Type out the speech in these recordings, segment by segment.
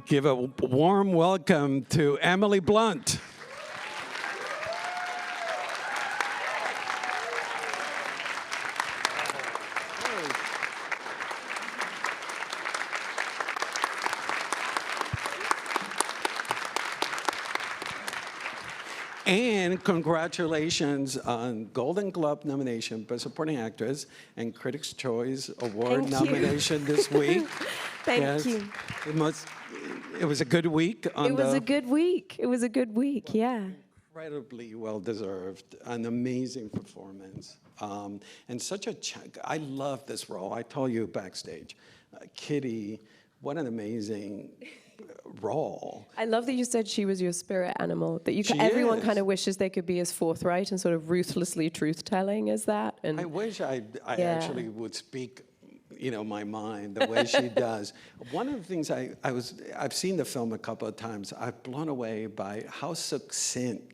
Give a warm welcome to Emily Blunt. And congratulations on Golden Globe nomination, Best Supporting Actress, and Critics' Choice Award nomination this week. Thank you. It was a good week. It was a good week. It was a good week, yeah. Incredibly well-deserved, an amazing performance. And such a, I love this role. I told you backstage, Kitty, what an amazing role. I love that you said she was your spirit animal, that everyone kind of wishes they could be as forthright and sort of ruthlessly truth-telling as that. And I wish I actually would speak, you know, my mind the way she does. One of the things I've seen the film a couple of times. I've blown away by how succinct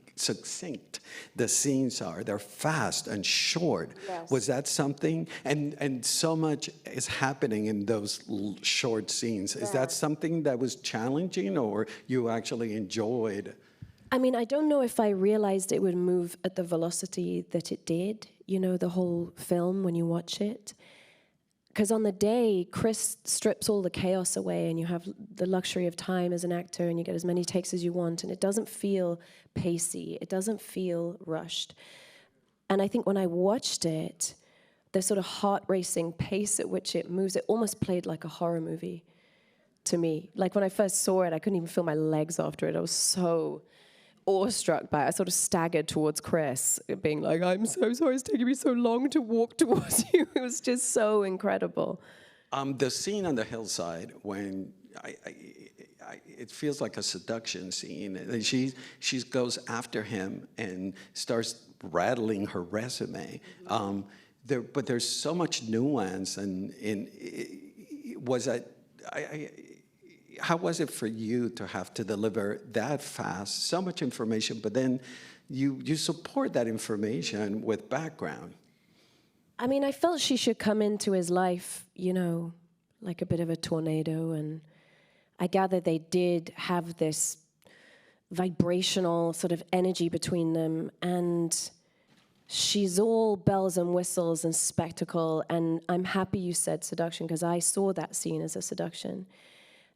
the scenes are. They're fast and short. Yes. Was that something? And so much is happening in those short scenes. Is that something that was challenging, or you actually enjoyed? I mean, I don't know if I realized it would move at the velocity that it did, you know, the whole film when you watch it. Because on the day, Chris strips all the chaos away and you have the luxury of time as an actor and you get as many takes as you want, and it doesn't feel pacey, it doesn't feel rushed. And I think when I watched it, the sort of heart-racing pace at which it moves, it almost played like a horror movie to me. Like when I first saw it, I couldn't even feel my legs after it. I was so awestruck by it. I sort of staggered towards Chris, being like, I'm so sorry it's taking me so long to walk towards you. It was just so incredible. The scene on the hillside when it feels like a seduction scene. And she goes after him and starts rattling her resume. But there's so much nuance, and was that how was it for you to have to deliver that fast, so much information, but then you support that information with background? I mean, I felt she should come into his life, you know, like a bit of a tornado, and I gather they did have this vibrational sort of energy between them, and she's all bells and whistles and spectacle, and I'm happy you said seduction, because I saw that scene as a seduction.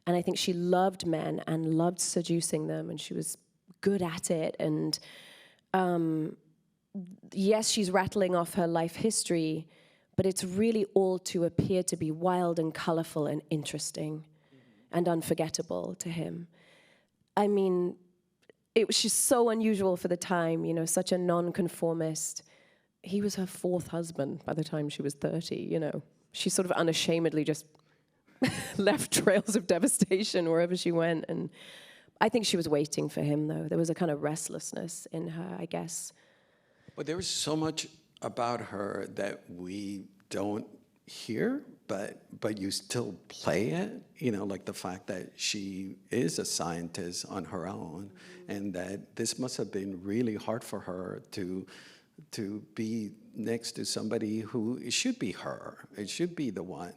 And I think she loved men and loved seducing them, and she was good at it. And yes, she's rattling off her life history, but it's really all to appear to be wild and colorful and interesting and unforgettable to him. I mean, it was just so unusual for the time, you know, such a nonconformist. He was her fourth husband by the time she was 30, you know. She sort of unashamedly just left trails of devastation wherever she went. And I think she was waiting for him, though. There was a kind of restlessness in her, I guess. But there was so much about her that we don't hear, but you still play it, you know, like the fact that she is a scientist on her own, and that this must have been really hard for her to be next to somebody who, it should be her. It should be the one.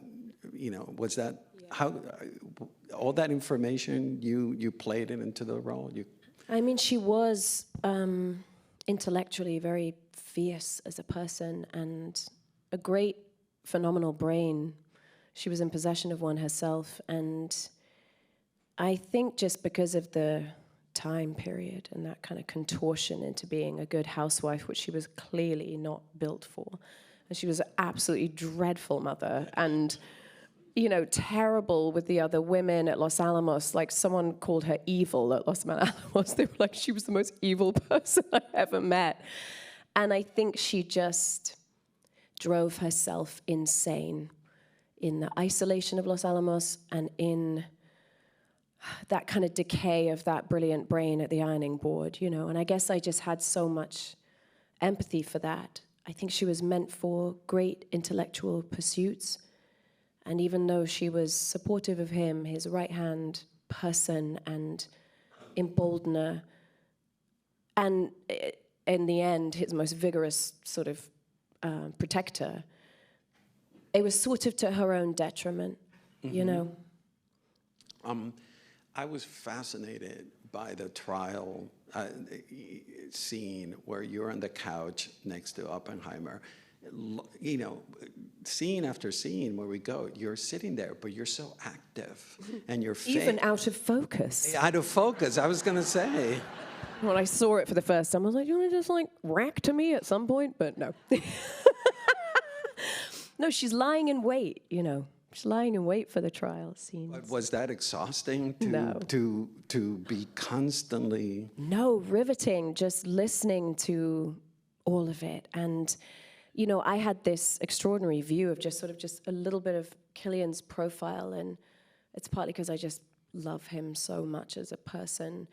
You know, was that how all that information you played it into the role? I mean, she was intellectually very fierce as a person and a great, phenomenal brain. She was in possession of one herself, and I think just because of the time period and that kind of contortion into being a good housewife, which she was clearly not built for, and she was an absolutely dreadful mother, and you know, terrible with the other women at Los Alamos. Like, someone called her evil at Los Alamos. They were like, she was the most evil person I ever met. And I think she just drove herself insane in the isolation of Los Alamos and in that kind of decay of that brilliant brain at the ironing board, you know. And I guess I just had so much empathy for that. I think she was meant for great intellectual pursuits. And even though she was supportive of him, his right-hand person and emboldener, and in the end, his most vigorous sort of protector, it was sort of to her own detriment, you know? I was fascinated by the trial scene where you're on the couch next to Oppenheimer. You know, scene after scene where we go, you're sitting there, but you're so active, and your face Even out of focus. out of focus. I was gonna say. When I saw it for the first time, I was like, you want to just like rack to me at some point? But no. No, she's lying in wait, you know. She's lying in wait for the trial scenes. Was that exhausting to No. to be constantly? No, riveting, just listening to all of it. And, you know, I had this extraordinary view of just a little bit of Cillian's profile. And it's partly because I just love him so much as a person.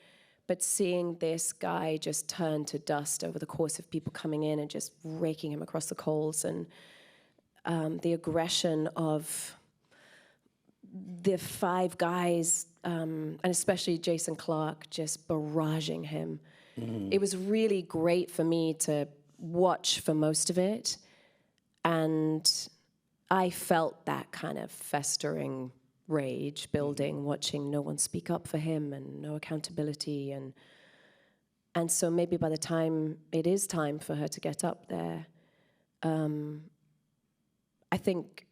But seeing this guy just turn to dust over the course of people coming in and just raking him across the coals, and the aggression of the five guys, and especially Jason Clarke, just barraging him. It was really great for me to watch for most of it. And I felt that kind of festering rage building, watching no one speak up for him and no accountability. And so maybe by the time it is time for her to get up there, I think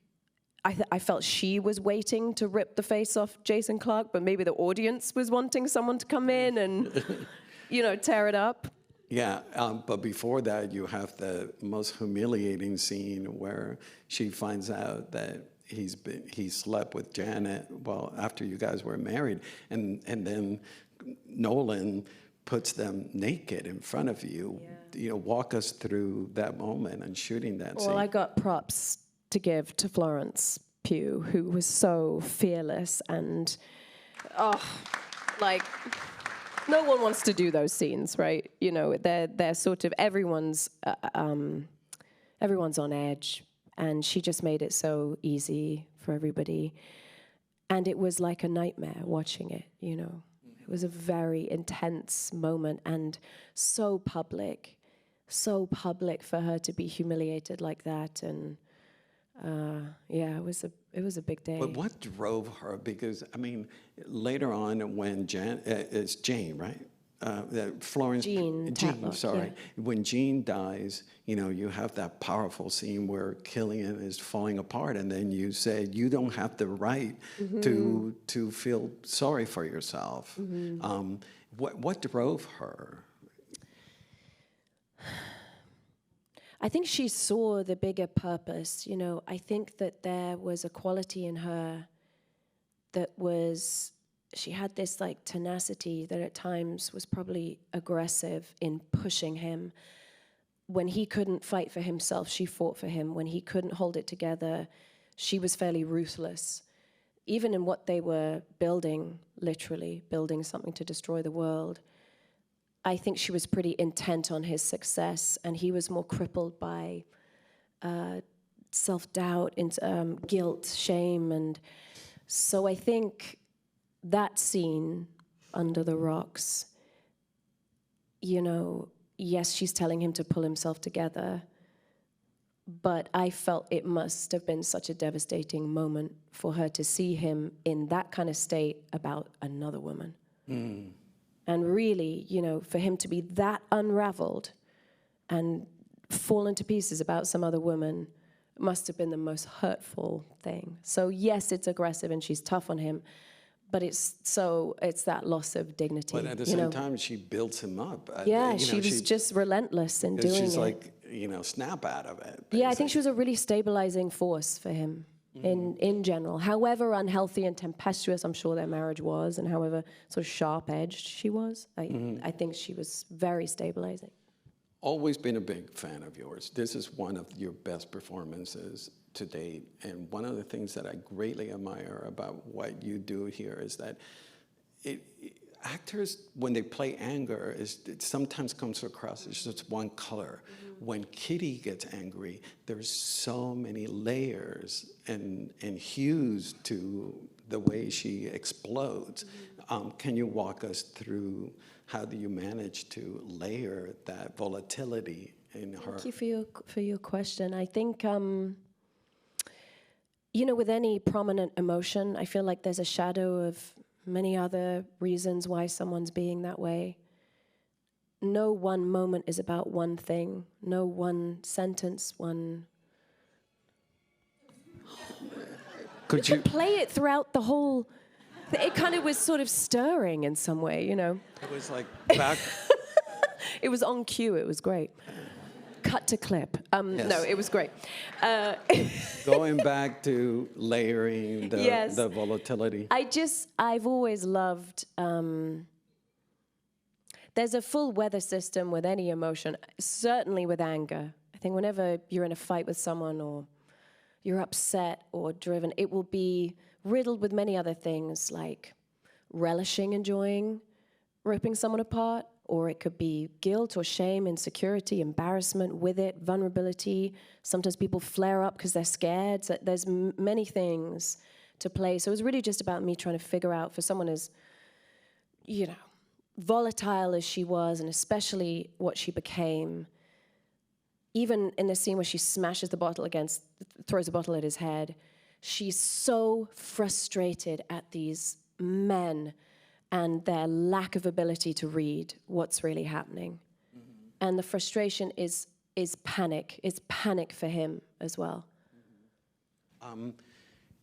I felt she was waiting to rip the face off Jason Clarke, but maybe the audience was wanting someone to come in and, you know, tear it up. Yeah, but before that, you have the most humiliating scene where she finds out that he slept with Janet, well, after you guys were married, and then Nolan puts them naked in front of you. Yeah. You know, walk us through that moment and shooting that scene. Well, I got props to give to Florence Pugh, who was so fearless and, like, no one wants to do those scenes, right? You know, they're sort of, everyone's on edge, and she just made it so easy for everybody. And it was like a nightmare watching it, you know. It was a very intense moment and so public for her to be humiliated like that. And yeah, it was a big day. But what drove her? Because I mean, later on when it's Jane, right? Florence. Jean, sorry. Yeah. When Jean dies, you know, you have that powerful scene where Cillian is falling apart, and then you say you don't have the right to feel sorry for yourself. What drove her? I think she saw the bigger purpose. You know, I think that there was a quality in her that was, she had this like tenacity that at times was probably aggressive in pushing him. When he couldn't fight for himself, she fought for him. When he couldn't hold it together, she was fairly ruthless. Even in what they were building, literally building something to destroy the world, I think she was pretty intent on his success, and he was more crippled by self-doubt, guilt, shame. And so I think that scene under the rocks, you know, yes, she's telling him to pull himself together, but I felt it must have been such a devastating moment for her to see him in that kind of state about another woman. And really, you know, for him to be that unraveled and fallen to pieces about some other woman must have been the most hurtful thing. So yes, it's aggressive and she's tough on him, but it's that loss of dignity. But at the same time, she builds him up. Yeah, she was just relentless in doing it. She's like, you know, snap out of it. Yeah, I think she was a really stabilizing force for him. In general, however unhealthy and tempestuous I'm sure their marriage was, and however sort of sharp-edged she was, I think she was very stabilizing. Always been a big fan of yours. This is one of your best performances to date, and one of the things that I greatly admire about what you do here is that actors, when they play anger, it sometimes comes across as just one color. When Kitty gets angry, there's so many layers and hues to the way she explodes. Can you walk us through how do you manage to layer that volatility in her? Thank you for your question. I think, you know, with any prominent emotion, I feel like there's a shadow of many other reasons why someone's being that way. No one moment is about one thing. No one sentence, one... Could You you? could play it throughout the whole... It kind of was sort of stirring in some way, you know. It was like back. It was on cue. It was great. Cut to clip. Yes. No, it was great. Going back to layering the, Yes. the volatility. I've always loved, there's a full weather system with any emotion, certainly with anger. I think whenever you're in a fight with someone or you're upset or driven, it will be riddled with many other things like relishing, enjoying, ripping someone apart, or it could be guilt or shame, insecurity, embarrassment with it, vulnerability. Sometimes people flare up because they're scared. So there's many things to play. So it was really just about me trying to figure out, for someone as, you know, volatile as she was, and especially what she became, even in the scene where she smashes the bottle against, throws the bottle at his head, she's so frustrated at these men and their lack of ability to read what's really happening. Mm-hmm. And the frustration is panic. It's panic for him as well.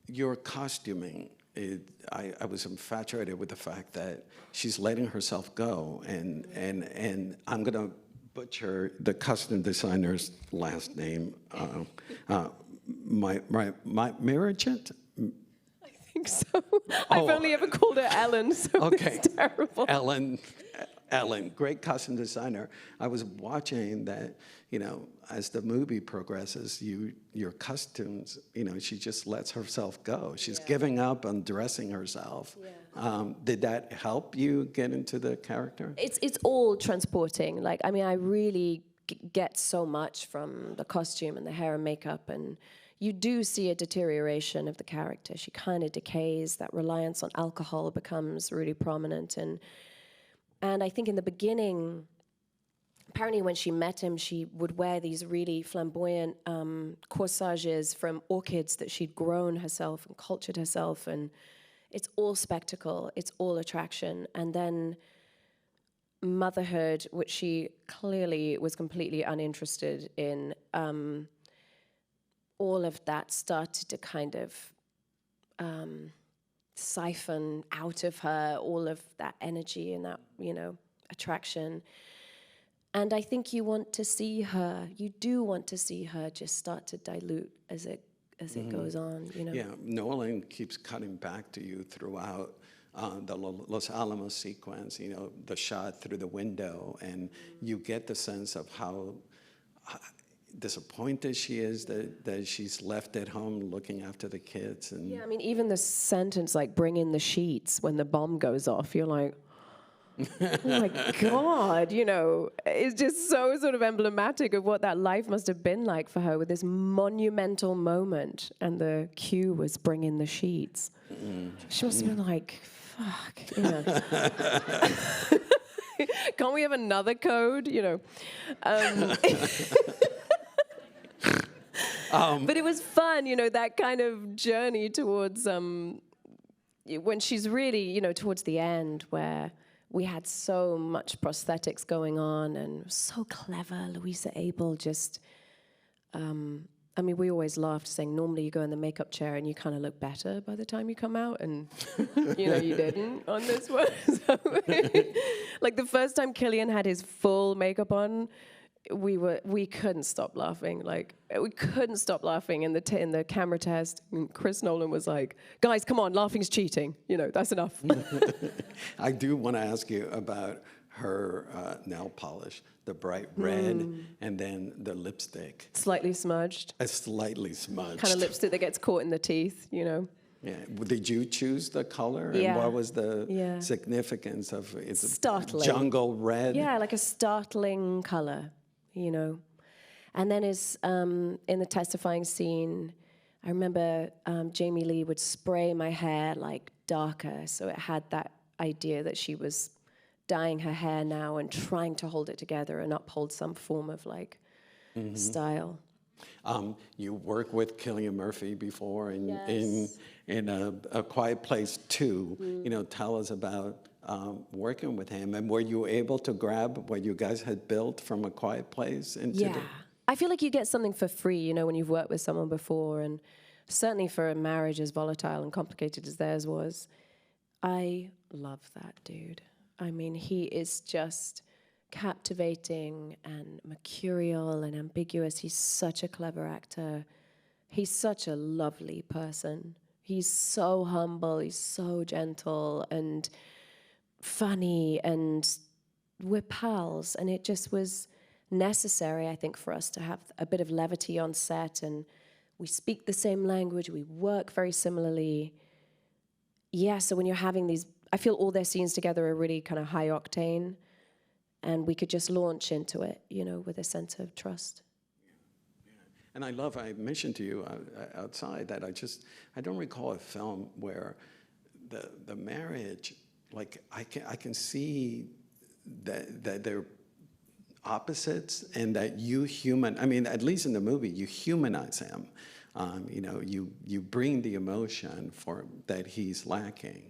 Your costuming, I was infatuated with the fact that she's letting herself go, and I'm gonna butcher the costume designer's last name. My Mirajit? I think so. I've only ever called her Ellen, so Okay. it's terrible. Ellen, great costume designer. I was watching that, you know, as the movie progresses, your costumes, you know, she just lets herself go. She's giving up on dressing herself. Yeah. Did that help you get into the character? It's all transporting. Like, I mean, I really get so much from the costume and the hair and makeup, and you do see a deterioration of the character. She kind of decays. That reliance on alcohol becomes really prominent, and I think in the beginning, apparently when she met him, she would wear these really flamboyant corsages from orchids that she'd grown herself and cultured herself, and it's all spectacle, it's all attraction. And then motherhood, which she clearly was completely uninterested in, all of that started to kind of siphon out of her all of that energy and that, you know, attraction. And I think you want to see her, you do want to see her just start to dilute as it goes on, you know. Yeah, Nolan keeps cutting back to you throughout the Los Alamos sequence, you know, the shot through the window, and you get the sense of how disappointed she is that she's left at home looking after the kids. And yeah, I mean, even the sentence like "bring in the sheets" when the bomb goes off, you're like, oh my God, you know, it's just so sort of emblematic of what that life must have been like for her, with this monumental moment, and the cue was "bring in the sheets." She must have been like, fuck, you know. Can't we have another code, you know? But it was fun, you know, that kind of journey towards when she's really, you know, towards the end, where we had so much prosthetics going on, and it was so clever. Louisa Abel just, I mean, we always laughed, saying normally you go in the makeup chair and you kind of look better by the time you come out, and you know, you didn't on this one. So, like the first time Cillian had his full makeup on, we couldn't stop laughing. Like, we couldn't stop laughing in the camera test. And Chris Nolan was like, "Guys, come on, laughing's cheating. You know, that's enough." I do want to ask you about her nail polish, the bright red, and then the lipstick. Slightly smudged. Slightly smudged. Kind of lipstick that gets caught in the teeth, you know. Yeah. Did you choose the color? Yeah. And what was the significance of it? Startling. Jungle red? Yeah, like a startling color, you know. And then in the testifying scene, I remember Jamie Lee would spray my hair like darker, so it had that idea that she was dyeing her hair now and trying to hold it together and uphold some form of like style. You worked with Cillian Murphy before Yes. in a Quiet Place 2. You know, tell us about working with him, and were you able to grab what you guys had built from A Quiet Place into Yeah. I feel like you get something for free, you know, when you've worked with someone before, and certainly for a marriage as volatile and complicated as theirs was. I love that dude. I mean, he is just captivating and mercurial and ambiguous. He's such a clever actor. He's such a lovely person. He's so humble, he's so gentle and funny, and we're pals. And it just was necessary, I think, for us to have a bit of levity on set. And we speak the same language, we work very similarly. Yeah, so when you're having these, I feel all their scenes together are really kind of high octane, and we could just launch into it, you know, with a sense of trust. And I mentioned to you outside that I don't recall a film where the marriage, like I can see that they're opposites, and that I mean, at least in the movie, you humanize him. You know, you bring the emotion that he's lacking,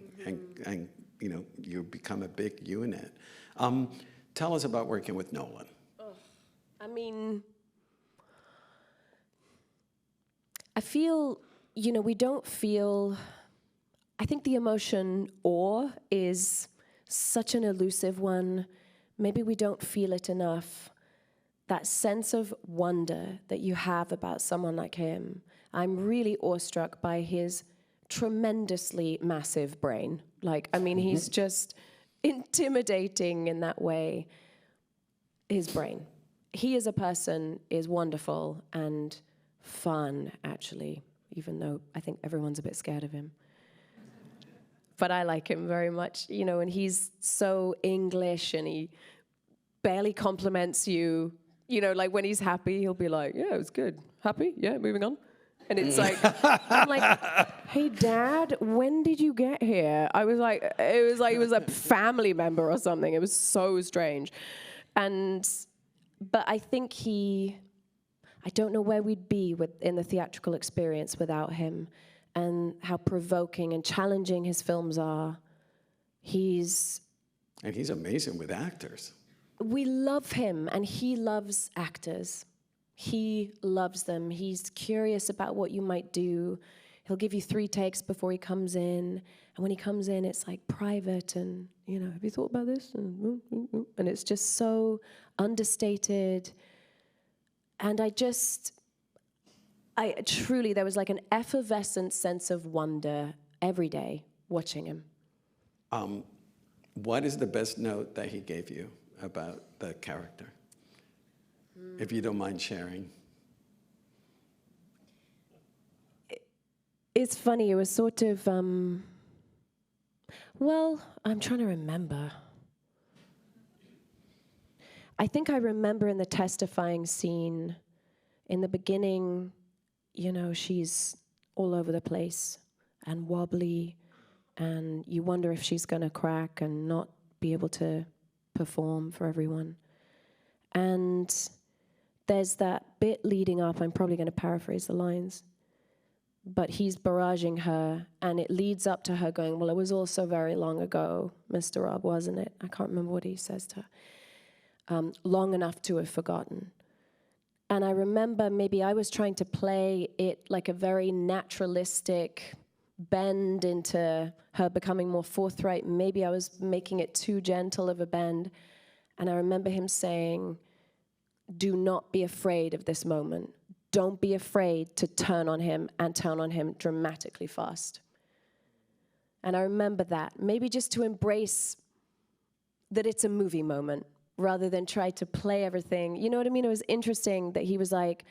and you know, you become a big unit. Tell us about working with Nolan. I mean, I feel, you know, I think the emotion awe is such an elusive one. Maybe we don't feel it enough. That sense of wonder that you have about someone like him. I'm really awestruck by his tremendously massive brain. Like, I mean, he's just intimidating in that way. His brain. He as a person is wonderful and fun, actually, even though I think everyone's a bit scared of him. But I like him very much, you know, and he's so English, and he barely compliments you. You know, like when he's happy, he'll be like, yeah, it was good. Happy? Yeah, moving on. And it's like, I'm like, hey, Dad, when did you get here? It was like he was a family member or something. It was so strange. But I think I don't know where we'd be in the theatrical experience without him, and how provoking and challenging his films are. And he's amazing with actors. We love him, and he loves actors. He loves them. He's curious about what you might do. He'll give you 3 takes before he comes in. And when he comes in, it's like private and, you know, have you thought about this? And it's just so understated. And I truly, there was like an effervescent sense of wonder every day watching him. What is the best note that he gave you about the character? If you don't mind sharing. It's funny, it was sort of, well, I'm trying to remember. I think I remember in the testifying scene, in the beginning, you know, she's all over the place and wobbly, and you wonder if she's going to crack and not be able to perform for everyone. And there's that bit leading up, I'm probably going to paraphrase the lines, but he's barraging her, and it leads up to her going, well, it was all so very long ago, Mr. Rob, wasn't it? I can't remember what he says to her. Long enough to have forgotten. And I remember maybe I was trying to play it like a very naturalistic bend into her becoming more forthright. Maybe I was making it too gentle of a bend. And I remember him saying, do not be afraid of this moment. Don't be afraid to turn on him, and turn on him dramatically fast. And I remember that. Maybe just to embrace that it's a movie moment, rather than try to play everything. You know what I mean? It was interesting that he was like,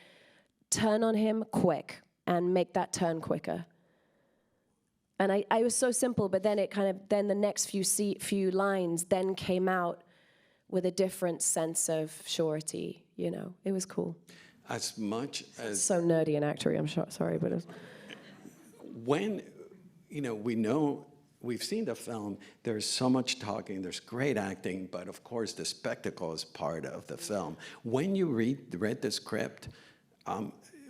turn on him quick and make that turn quicker. And I was so simple, but then then the next few lines then came out with a different sense of surety, you know? It was cool. As much as... So nerdy and actory, I'm sure, sorry, but... When, you know, we've seen the film, there's so much talking, there's great acting, but of course the spectacle is part of the film. When you read the script,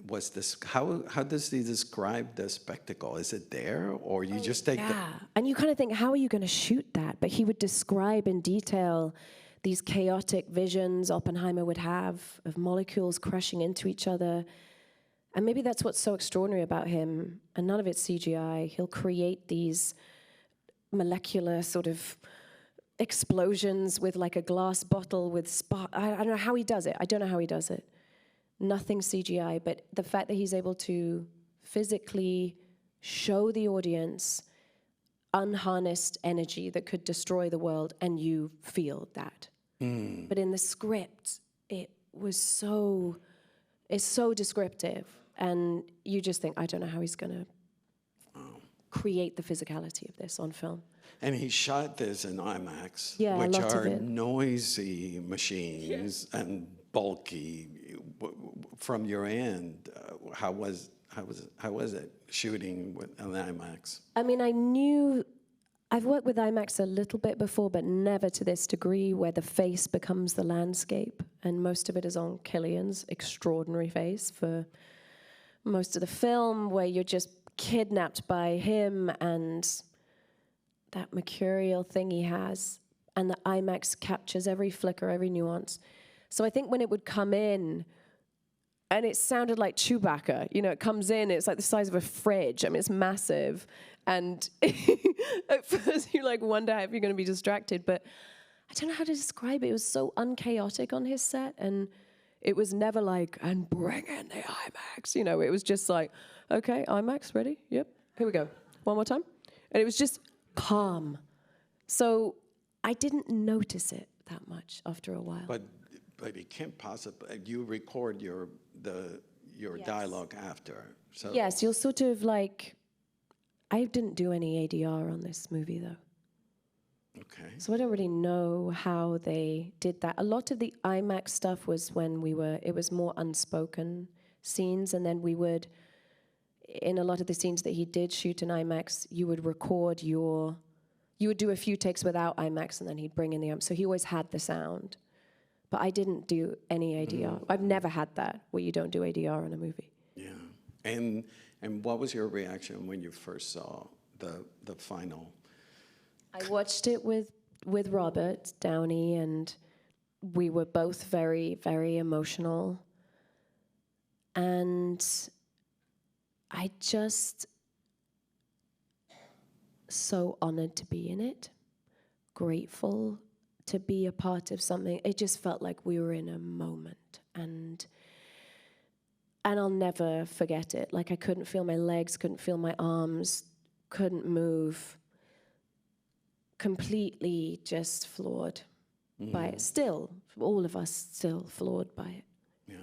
was this, how does he describe the spectacle? Is it there, or you just take the... Yeah, and you kind of think, how are you going to shoot that? But he would describe in detail these chaotic visions Oppenheimer would have of molecules crashing into each other. And maybe that's what's so extraordinary about him, and none of it's CGI. He'll create these molecular sort of explosions with like a glass bottle with spark. I don't know how he does it. I don't know how he does it. Nothing CGI, but the fact that he's able to physically show the audience unharnessed energy that could destroy the world, and you feel that. But in the script, it's so descriptive, and you just think, I don't know how he's going to create the physicality of this on film. And he shot this in IMAX, Yeah, which a lot of are it. noisy machines and bulky. From your end, how was it shooting with an IMAX? I mean, I've worked with IMAX a little bit before, but never to this degree where the face becomes the landscape. And most of it is on Cillian's extraordinary face for most of the film, where you're just kidnapped by him and that mercurial thing he has. And the IMAX captures every flicker, every nuance. So I think when it would come in, and it sounded like Chewbacca. You know, it comes in, it's like the size of a fridge. I mean, it's massive. And at first you like wonder if you're going to be distracted. But I don't know how to describe it. It was so unchaotic on his set. And it was never like, and bring in the IMAX. You know, it was just like, okay, IMAX, ready? Yep, here we go. One more time. And it was just calm. So I didn't notice it that much after a while. But it can't possibly. You record your Yes. dialogue after. So Yes, you'll sort of like. I didn't do any ADR on this movie though, okay. so I don't really know how they did that. A lot of the IMAX stuff was when it was more unspoken scenes, and then we would, in a lot of the scenes that he did shoot in IMAX, you would record you would do a few takes without IMAX, and then he'd bring in the so he always had the sound. But I didn't do any ADR. I've never had that, where you don't do ADR in a movie. Yeah. And what was your reaction when you first saw the final? I watched it with Robert Downey, and we were both very, very emotional. And I just so honored to be in it, grateful to be a part of something. It just felt like we were in a moment, and I'll never forget it. Like, I couldn't feel my legs, couldn't feel my arms, couldn't move. Completely just floored by it. Still, all of us still floored by it. Yeah,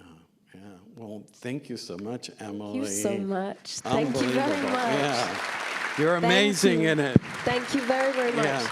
yeah. Well, thank you so much, Emily. Thank you so much. Thank you very Unbelievable. much. Yeah. You're amazing in it. Thank you very, very much. Yeah.